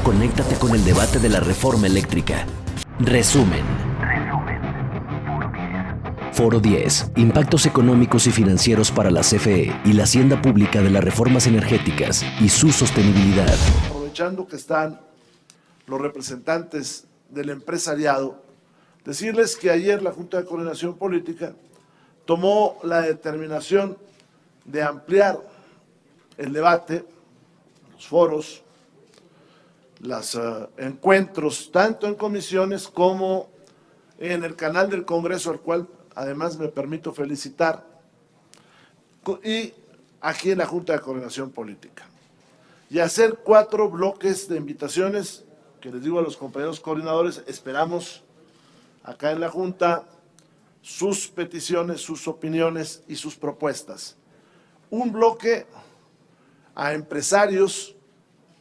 conéctate con el debate de la reforma eléctrica. Resumen. Foro 10. Impactos económicos y financieros para la CFE y la hacienda pública de las reformas energéticas y su sostenibilidad. Aprovechando que están los representantes del empresariado, decirles que ayer la Junta de Coordinación Política tomó la determinación de ampliar el debate, los foros, los encuentros, tanto en comisiones como en el canal del Congreso, al cual además me permito felicitar, y aquí en la Junta de Coordinación Política. Y hacer 4 bloques de invitaciones, que les digo a los compañeros coordinadores, esperamos acá en la Junta sus peticiones, sus opiniones y sus propuestas. Un bloque a empresarios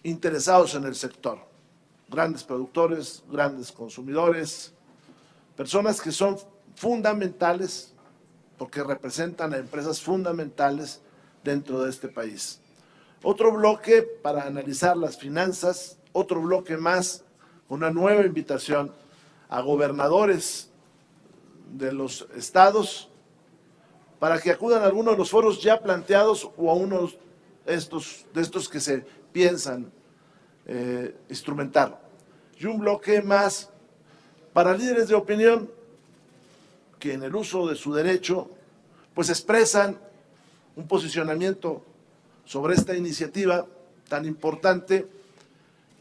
interesados en el sector, grandes productores, grandes consumidores, personas que son fundamentales porque representan a empresas fundamentales dentro de este país. Otro bloque para analizar las finanzas, otro bloque más, una nueva invitación a gobernadores de los estados para que acudan a alguno de los foros ya planteados o a uno de estos que se piensan instrumentar. Y un bloque más para líderes de opinión que en el uso de su derecho pues expresan un posicionamiento sobre esta iniciativa tan importante,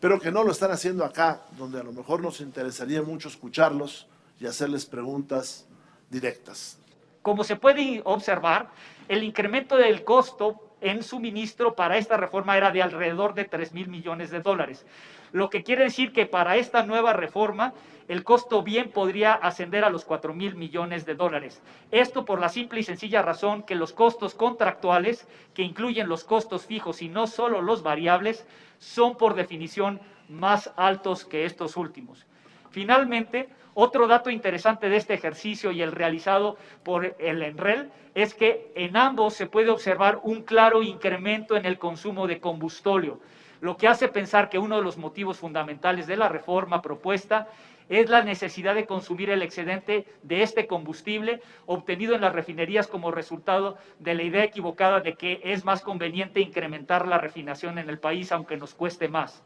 pero que no lo están haciendo acá, donde a lo mejor nos interesaría mucho escucharlos y hacerles preguntas directas. Como se puede observar, el incremento del costo en suministro para esta reforma era de alrededor de 3,000 millones de dólares, lo que quiere decir que para esta nueva reforma el costo bien podría ascender a los 4,000 millones de dólares. Esto por la simple y sencilla razón que los costos contractuales, que incluyen los costos fijos y no solo los variables, son por definición más altos que estos últimos. Finalmente, otro dato interesante de este ejercicio y el realizado por el ENREL es que en ambos se puede observar un claro incremento en el consumo de combustóleo, lo que hace pensar que uno de los motivos fundamentales de la reforma propuesta es la necesidad de consumir el excedente de este combustible obtenido en las refinerías como resultado de la idea equivocada de que es más conveniente incrementar la refinación en el país aunque nos cueste más.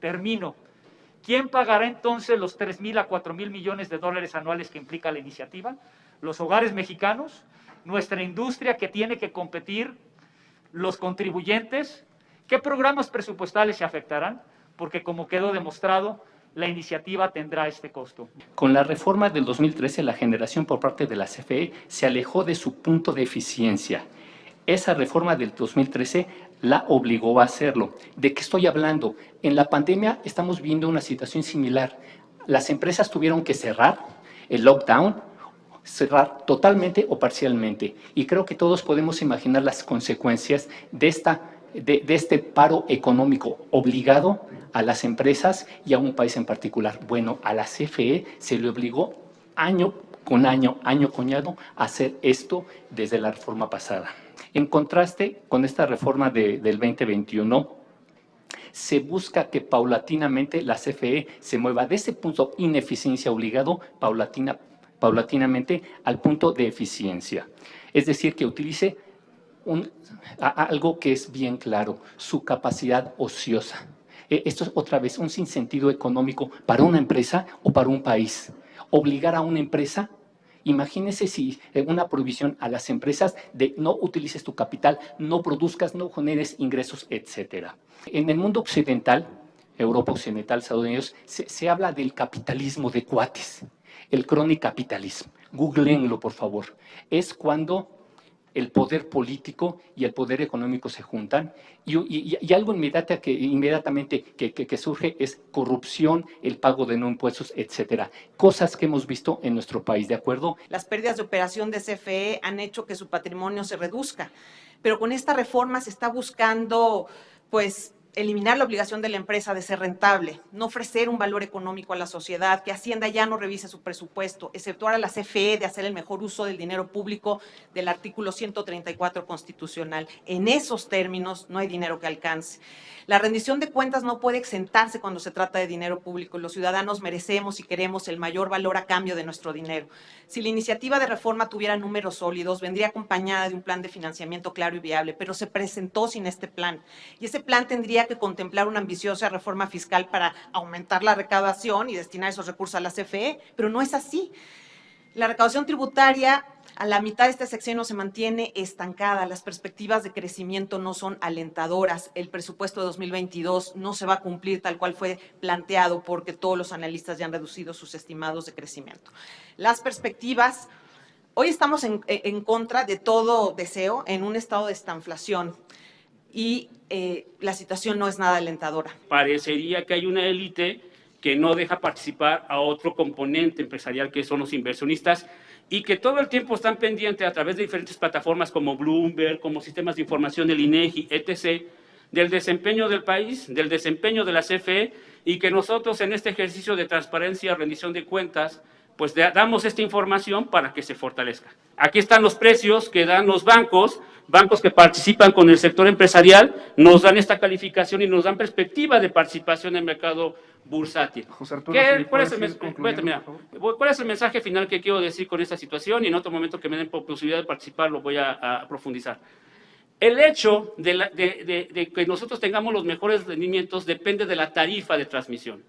Termino. ¿Quién pagará entonces los 3,000 a 4,000 millones de dólares anuales que implica la iniciativa? ¿Los hogares mexicanos? ¿Nuestra industria que tiene que competir? ¿Los contribuyentes? ¿Qué programas presupuestales se afectarán? Porque como quedó demostrado, la iniciativa tendrá este costo. Con la reforma del 2013, la generación por parte de la CFE se alejó de su punto de eficiencia. Esa reforma del 2013 la obligó a hacerlo. ¿De qué estoy hablando? En la pandemia estamos viendo una situación similar. Las empresas tuvieron que cerrar el lockdown, cerrar totalmente o parcialmente. Y creo que todos podemos imaginar las consecuencias de este paro económico obligado a las empresas y a un país en particular. Bueno, a la CFE se le obligó año con año con año, a hacer esto desde la reforma pasada. En contraste con esta reforma del 2021, se busca que paulatinamente la CFE se mueva de ese punto de ineficiencia obligado paulatinamente al punto de eficiencia. Es decir, que utilice algo que es bien claro, su capacidad ociosa. Esto es otra vez un sinsentido económico para una empresa o para un país. Obligar a una empresa, imagínense si una prohibición a las empresas de no utilices tu capital, no produzcas, no generes ingresos, etcétera. En el mundo occidental, Europa occidental, Estados Unidos, se habla del capitalismo de cuates, el crony-capitalismo. Googleenlo, por favor. Es cuando el poder político y el poder económico se juntan y algo inmediatamente que surge es corrupción, el pago de no impuestos, etcétera. Cosas que hemos visto en nuestro país, ¿de acuerdo? Las pérdidas de operación de CFE han hecho que su patrimonio se reduzca, pero con esta reforma se está buscando, pues, eliminar la obligación de la empresa de ser rentable, no ofrecer un valor económico a la sociedad, que Hacienda ya no revise su presupuesto, exceptuar a la CFE de hacer el mejor uso del dinero público del artículo 134 constitucional. En esos términos no hay dinero que alcance. La rendición de cuentas no puede exentarse cuando se trata de dinero público. Los ciudadanos merecemos y queremos el mayor valor a cambio de nuestro dinero. Si la iniciativa de reforma tuviera números sólidos, vendría acompañada de un plan de financiamiento claro y viable, pero se presentó sin este plan. Y ese plan tendría que contemplar una ambiciosa reforma fiscal para aumentar la recaudación y destinar esos recursos a la CFE, pero no es así. La recaudación tributaria a la mitad de este sexenio se mantiene estancada, las perspectivas de crecimiento no son alentadoras, el presupuesto de 2022 no se va a cumplir tal cual fue planteado porque todos los analistas ya han reducido sus estimados de crecimiento. Las perspectivas, hoy estamos en contra de todo deseo en un estado de estanflación y la situación no es nada alentadora. Parecería que hay una élite que no deja participar a otro componente empresarial que son los inversionistas y que todo el tiempo están pendientes a través de diferentes plataformas como Bloomberg, como sistemas de información del INEGI, etc., del desempeño del país, del desempeño de la CFE y que nosotros en este ejercicio de transparencia, rendición de cuentas, pues damos esta información para que se fortalezca. Aquí están los precios que dan los bancos que participan con el sector empresarial, nos dan esta calificación y nos dan perspectiva de participación en el mercado bursátil. José Arturo, ¿Cuál es el mensaje final que quiero decir con esta situación? Y en otro momento que me den posibilidad de participar lo voy a profundizar. El hecho de que nosotros tengamos los mejores rendimientos depende de la tarifa de transmisión.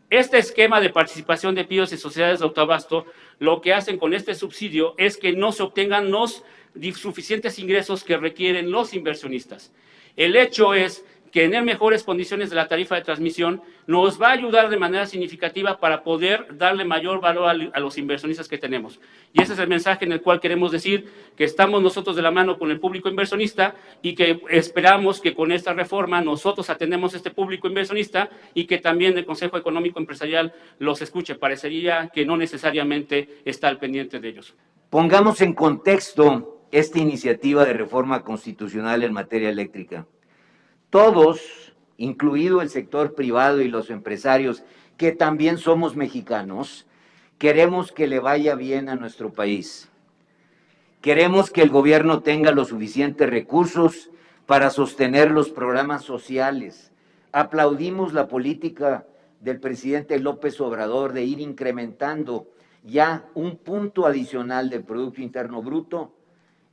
Este esquema de participación de PIOs y sociedades de autoabasto, lo que hacen con este subsidio es que no se obtengan los suficientes ingresos que requieren los inversionistas. El hecho es que tener mejores condiciones de la tarifa de transmisión nos va a ayudar de manera significativa para poder darle mayor valor a los inversionistas que tenemos. Y ese es el mensaje en el cual queremos decir que estamos nosotros de la mano con el público inversionista y que esperamos que con esta reforma nosotros atendemos a este público inversionista y que también el Consejo Económico Empresarial los escuche. Parecería que no necesariamente está al pendiente de ellos. Pongamos en contexto esta iniciativa de reforma constitucional en materia eléctrica. Todos, incluido el sector privado y los empresarios, que también somos mexicanos, queremos que le vaya bien a nuestro país. Queremos que el gobierno tenga los suficientes recursos para sostener los programas sociales. Aplaudimos la política del presidente López Obrador de ir incrementando ya un punto adicional del Producto Interno Bruto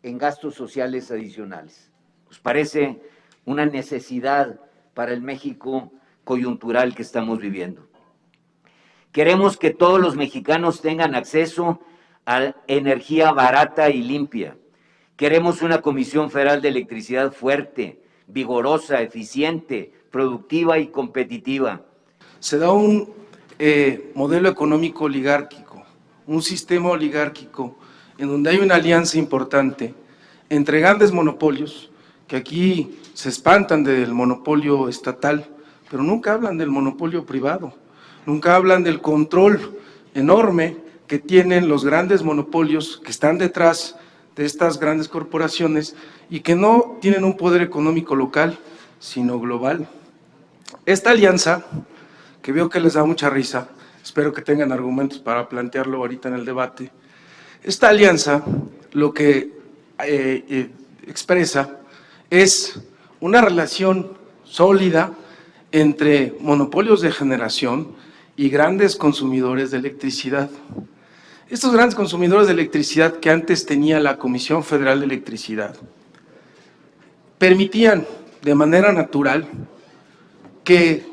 en gastos sociales adicionales. ¿Os parece una necesidad para el México coyuntural que estamos viviendo? Queremos que todos los mexicanos tengan acceso a energía barata y limpia. Queremos una Comisión Federal de Electricidad fuerte, vigorosa, eficiente, productiva y competitiva. Se da un modelo económico oligárquico, un sistema oligárquico en donde hay una alianza importante entre grandes monopolios, que aquí se espantan del monopolio estatal, pero nunca hablan del monopolio privado, nunca hablan del control enorme que tienen los grandes monopolios que están detrás de estas grandes corporaciones y que no tienen un poder económico local, sino global. Esta alianza, que veo que les da mucha risa, espero que tengan argumentos para plantearlo ahorita en el debate, esta alianza lo que expresa es una relación sólida entre monopolios de generación y grandes consumidores de electricidad. Estos grandes consumidores de electricidad que antes tenía la Comisión Federal de Electricidad permitían de manera natural que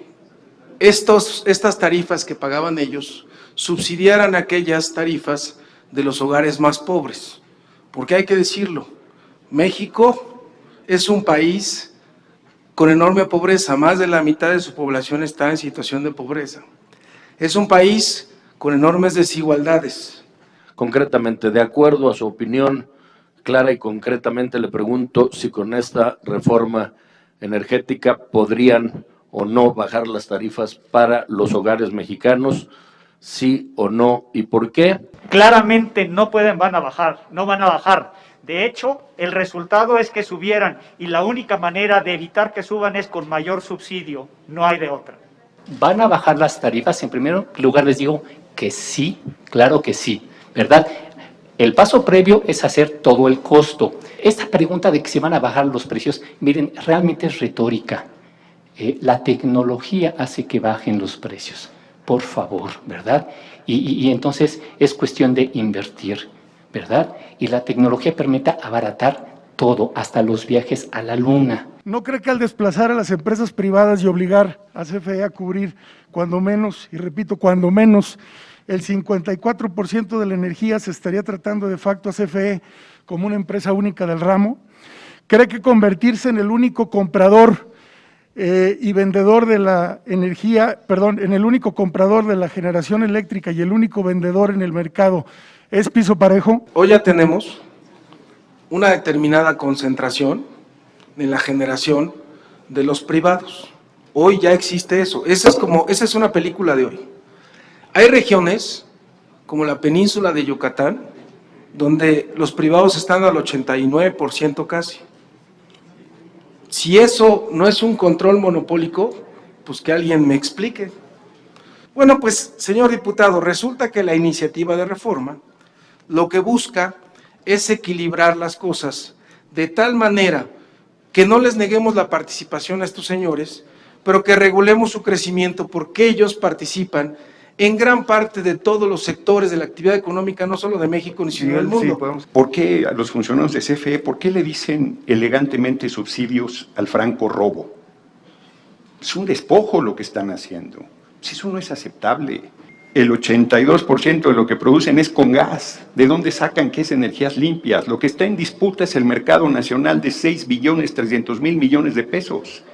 estas tarifas que pagaban ellos subsidiaran aquellas tarifas de los hogares más pobres, porque hay que decirlo, México es un país con enorme pobreza, más de la mitad de su población está en situación de pobreza. Es un país con enormes desigualdades. Concretamente, de acuerdo a su opinión clara y concretamente, le pregunto si con esta reforma energética podrían o no bajar las tarifas para los hogares mexicanos, sí o no, y por qué. Claramente no van a bajar, no van a bajar. De hecho, el resultado es que subieran y la única manera de evitar que suban es con mayor subsidio, no hay de otra. ¿Van a bajar las tarifas? En primer lugar les digo que sí, claro que sí, ¿verdad? El paso previo es hacer todo el costo. Esta pregunta de que se van a bajar los precios, miren, realmente es retórica. La tecnología hace que bajen los precios, por favor, ¿verdad? Y entonces es cuestión de invertir, ¿verdad? Y la tecnología permite abaratar todo, hasta los viajes a la luna. ¿No cree que al desplazar a las empresas privadas y obligar a CFE a cubrir cuando menos, y repito, cuando menos, el 54% de la energía se estaría tratando de facto a CFE como una empresa única del ramo? ¿Cree que convertirse en el único comprador y vendedor de la energía, en el único comprador de la generación eléctrica y el único vendedor en el mercado es piso parejo? Hoy ya tenemos una determinada concentración en la generación de los privados. Hoy ya existe eso. Esa es una película de hoy. Hay regiones, como la península de Yucatán, donde los privados están al 89% casi. Si eso no es un control monopólico, pues que alguien me explique. Bueno, pues, señor diputado, resulta que la iniciativa de reforma lo que busca es equilibrar las cosas de tal manera que no les neguemos la participación a estos señores, pero que regulemos su crecimiento porque ellos participan en gran parte de todos los sectores de la actividad económica, no solo de México, sino del mundo. Sí, ¿por qué a los funcionarios de CFE, por qué le dicen elegantemente subsidios al franco robo? Es un despojo lo que están haciendo. Si eso no es aceptable. El 82% de lo que producen es con gas. ¿De dónde sacan que es energías limpias? Lo que está en disputa es el mercado nacional de 6.300.000 millones de pesos.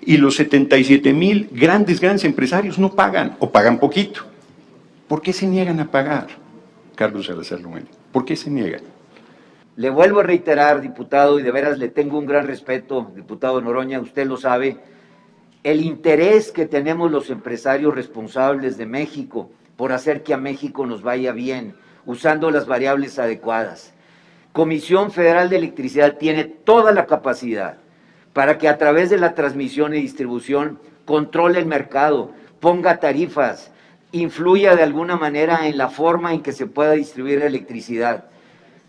Y los 77.000 grandes empresarios no pagan, o pagan poquito. ¿Por qué se niegan a pagar, Carlos Salazar Lomeli? ¿Por qué se niegan? Le vuelvo a reiterar, diputado, y de veras le tengo un gran respeto, diputado Noroña, usted lo sabe, el interés que tenemos los empresarios responsables de México por hacer que a México nos vaya bien, usando las variables adecuadas. Comisión Federal de Electricidad tiene toda la capacidad para que a través de la transmisión y distribución controle el mercado, ponga tarifas, influya de alguna manera en la forma en que se pueda distribuir la electricidad.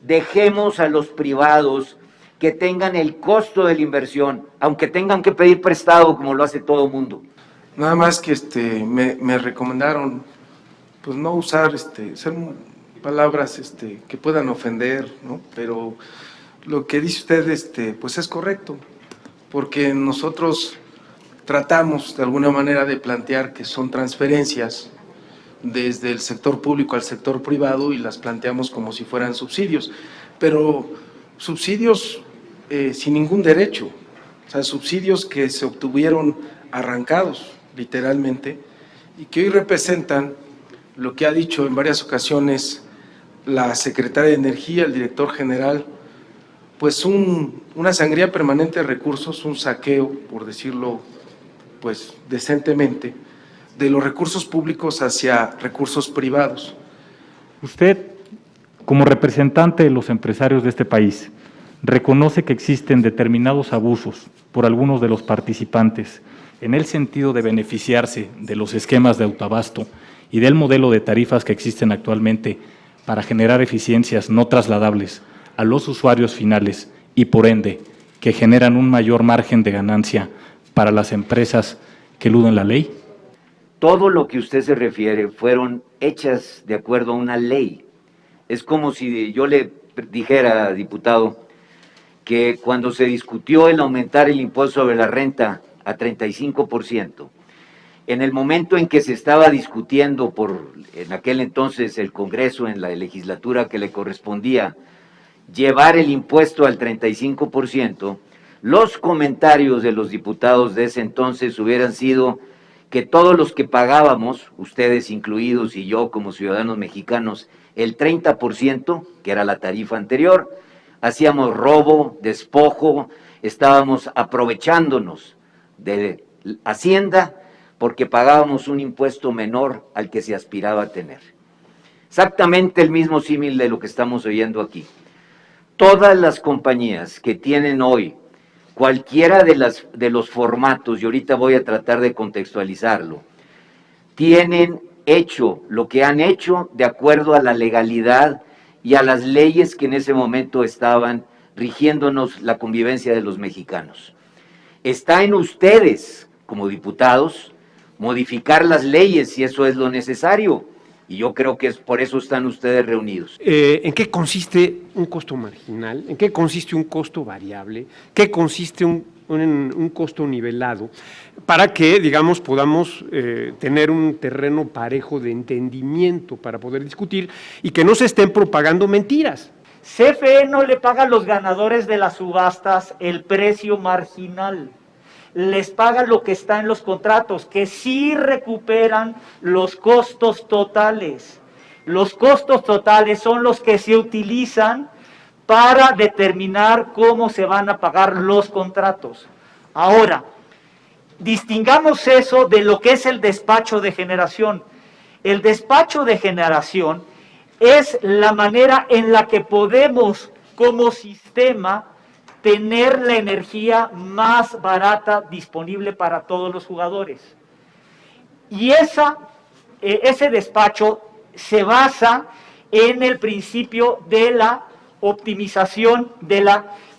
Dejemos a los privados que tengan el costo de la inversión, aunque tengan que pedir prestado como lo hace todo mundo. Nada más que me recomendaron pues no usar palabras que puedan ofender, ¿no? Pero lo que dice usted pues es correcto, porque nosotros tratamos de alguna manera de plantear que son transferencias desde el sector público al sector privado y las planteamos como si fueran subsidios, pero subsidios sin ningún derecho, o sea, subsidios que se obtuvieron arrancados, literalmente, y que hoy representan lo que ha dicho en varias ocasiones la secretaria de Energía, el director general, pues una sangría permanente de recursos, un saqueo, por decirlo pues decentemente, de los recursos públicos hacia recursos privados. Usted, como representante de los empresarios de este país, reconoce que existen determinados abusos por algunos de los participantes en el sentido de beneficiarse de los esquemas de autoabasto y del modelo de tarifas que existen actualmente para generar eficiencias no trasladables a los usuarios finales y, por ende, que generan un mayor margen de ganancia para las empresas que eluden la ley? Todo lo que usted se refiere fueron hechas de acuerdo a una ley. Es como si yo le dijera, diputado, que cuando se discutió el aumentar el impuesto sobre la renta a 35%, en el momento en que se estaba discutiendo en aquel entonces el Congreso, en la legislatura que le correspondía, llevar el impuesto al 35%, los comentarios de los diputados de ese entonces hubieran sido que todos los que pagábamos, ustedes incluidos y yo como ciudadanos mexicanos, el 30%, que era la tarifa anterior, hacíamos robo, despojo, estábamos aprovechándonos de Hacienda porque pagábamos un impuesto menor al que se aspiraba a tener. Exactamente el mismo símil de lo que estamos oyendo aquí. Todas las compañías que tienen hoy cualquiera de los formatos, y ahorita voy a tratar de contextualizarlo, tienen hecho lo que han hecho de acuerdo a la legalidad y a las leyes que en ese momento estaban rigiéndonos la convivencia de los mexicanos. Está en ustedes, como diputados, modificar las leyes si eso es lo necesario. Y yo creo que es por eso están ustedes reunidos. ¿En qué consiste un costo marginal? ¿En qué consiste un costo variable? ¿Qué consiste un costo nivelado? Para que, digamos, podamos tener un terreno parejo de entendimiento para poder discutir y que no se estén propagando mentiras. CFE no le paga a los ganadores de las subastas el precio marginal. Les paga lo que está en los contratos, que sí recuperan los costos totales. Los costos totales son los que se utilizan para determinar cómo se van a pagar los contratos. Ahora, distingamos eso de lo que es el despacho de generación. El despacho de generación es la manera en la que podemos, como sistema, tener la energía más barata disponible para todos los jugadores. Y ese despacho se basa en el principio de la optimización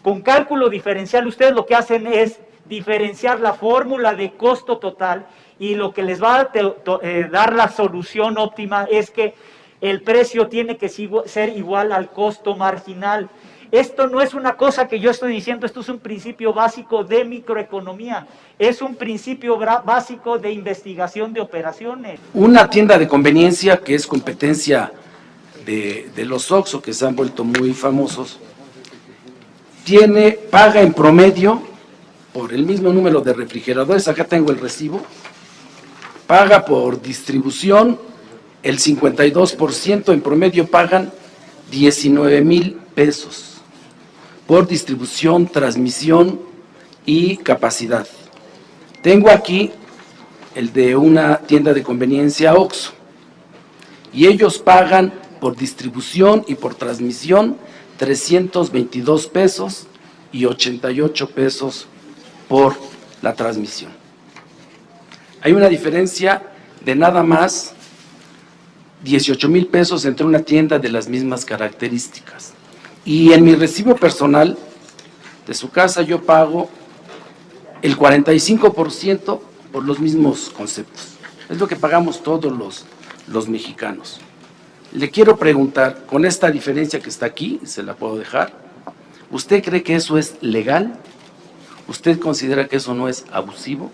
con cálculo diferencial. Ustedes lo que hacen es diferenciar la fórmula de costo total y lo que les va a dar la solución óptima es que el precio tiene que ser igual al costo marginal. Esto no es una cosa que yo estoy diciendo, esto es un principio básico de microeconomía, es un principio básico de investigación de operaciones. Una tienda de conveniencia que es competencia de los Oxxo, que se han vuelto muy famosos, paga en promedio por el mismo número de refrigeradores, acá tengo el recibo, paga por distribución el 52%, en promedio pagan 19,000 pesos. Por distribución, transmisión y capacidad. Tengo aquí el de una tienda de conveniencia Oxxo, y ellos pagan por distribución y por transmisión 322 pesos y 88 pesos por la transmisión. Hay una diferencia de nada más 18,000 pesos entre una tienda de las mismas características. Y en mi recibo personal de su casa yo pago el 45% por los mismos conceptos. Es lo que pagamos todos los mexicanos. Le quiero preguntar, con esta diferencia que está aquí, se la puedo dejar, ¿usted cree que eso es legal? ¿Usted considera que eso no es abusivo?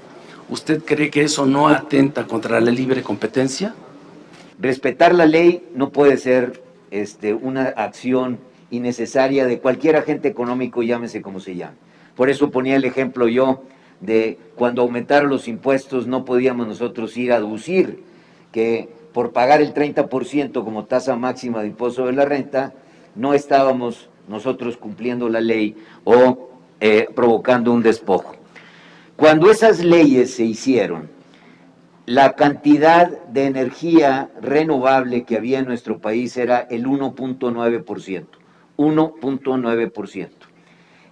¿Usted cree que eso no atenta contra la libre competencia? Respetar la ley no puede ser una acción innecesaria de cualquier agente económico, llámese como se llame. Por eso ponía el ejemplo yo de cuando aumentaron los impuestos no podíamos nosotros ir a aducir que por pagar el 30% como tasa máxima de impuesto sobre la renta no estábamos nosotros cumpliendo la ley o provocando un despojo. Cuando esas leyes se hicieron, la cantidad de energía renovable que había en nuestro país era el 1.9%. 1.9%.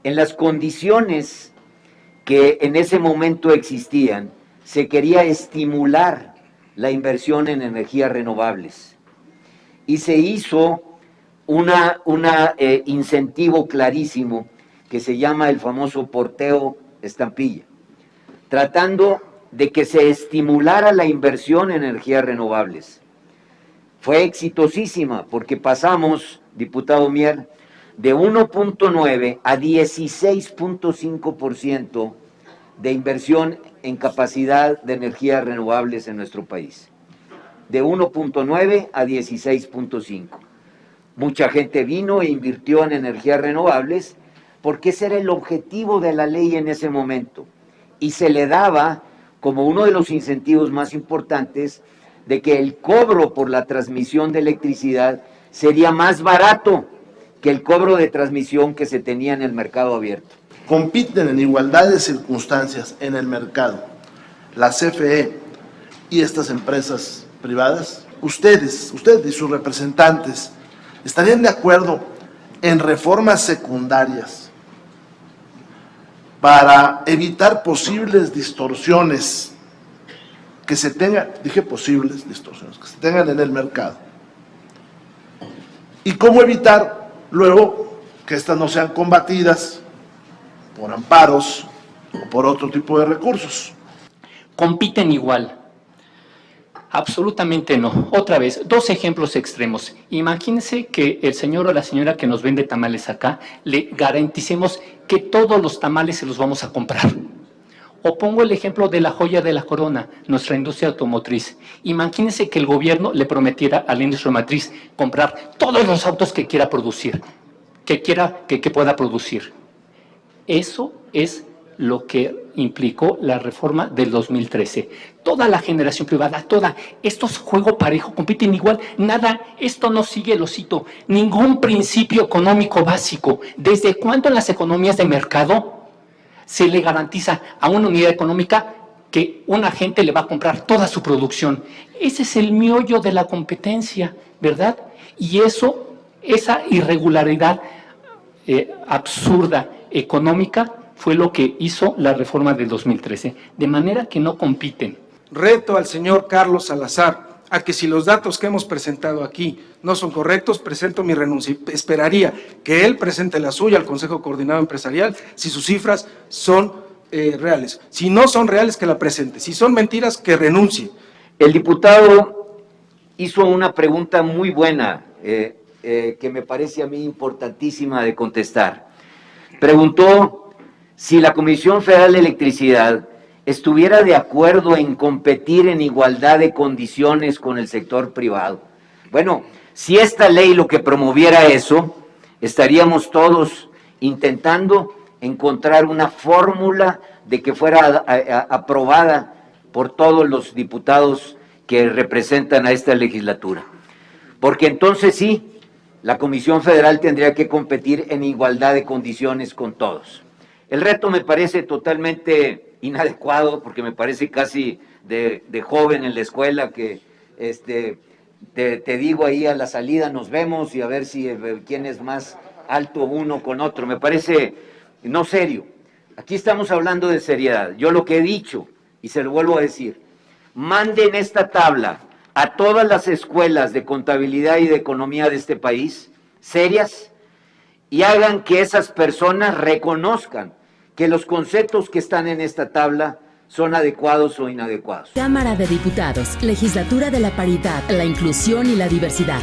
En las condiciones que en ese momento existían, se quería estimular la inversión en energías renovables y se hizo un incentivo clarísimo que se llama el famoso porteo estampilla, tratando de que se estimulara la inversión en energías renovables. Fue exitosísima porque pasamos, diputado Mier, de 1.9 a 16.5% de inversión en capacidad de energías renovables en nuestro país. De 1.9 a 16.5. Mucha gente vino e invirtió en energías renovables porque ese era el objetivo de la ley en ese momento. Y se le daba como uno de los incentivos más importantes de que el cobro por la transmisión de electricidad sería más barato que el cobro de transmisión que se tenía en el mercado abierto. Compiten en igualdad de circunstancias en el mercado la CFE y estas empresas privadas. Ustedes y sus representantes, ¿estarían de acuerdo en reformas secundarias para evitar posibles distorsiones que se tengan, dije posibles distorsiones, que se tengan en el mercado. Y cómo evitar luego que estas no sean combatidas por amparos o por otro tipo de recursos. Compiten igual. Absolutamente no. Otra vez, dos ejemplos extremos. Imagínense que el señor o la señora que nos vende tamales acá, le garanticemos que todos los tamales se los vamos a comprar. O pongo el ejemplo de la joya de la corona, nuestra industria automotriz. Imagínense que el gobierno le prometiera a la industria automotriz comprar todos los autos que quiera producir, que pueda producir. Eso es lo que implicó la reforma del 2013. Toda la generación privada, esto es juego parejo, compiten igual, nada, esto no sigue el osito, ningún principio económico básico. ¿Desde cuándo en las economías de mercado se le garantiza a una unidad económica que un agente le va a comprar toda su producción? Ese es el meollo de la competencia, ¿verdad? Y eso, esa irregularidad absurda económica fue lo que hizo la reforma del 2013, de manera que no compiten. Reto al señor Carlos Salazar a que si los datos que hemos presentado aquí no son correctos, presento mi renuncia. Esperaría que él presente la suya al Consejo Coordinado Empresarial si sus cifras son reales. Si no son reales, que la presente. Si son mentiras, que renuncie. El diputado hizo una pregunta muy buena, que me parece a mí importantísima de contestar. Preguntó si la Comisión Federal de Electricidad estuviera de acuerdo en competir en igualdad de condiciones con el sector privado. Bueno, si esta ley lo que promoviera eso, estaríamos todos intentando encontrar una fórmula de que fuera aprobada por todos los diputados que representan a esta legislatura. Porque entonces sí, la Comisión Federal tendría que competir en igualdad de condiciones con todos. El reto me parece totalmente inadecuado, porque me parece casi de joven en la escuela que te digo ahí a la salida nos vemos y a ver si quién es más alto uno con otro. Me parece no serio. Aquí estamos hablando de seriedad. Yo lo que he dicho, y se lo vuelvo a decir, manden esta tabla a todas las escuelas de contabilidad y de economía de este país, serias, y hagan que esas personas reconozcan que los conceptos que están en esta tabla son adecuados o inadecuados. Cámara de Diputados, Legislatura de la Paridad, la Inclusión y la Diversidad.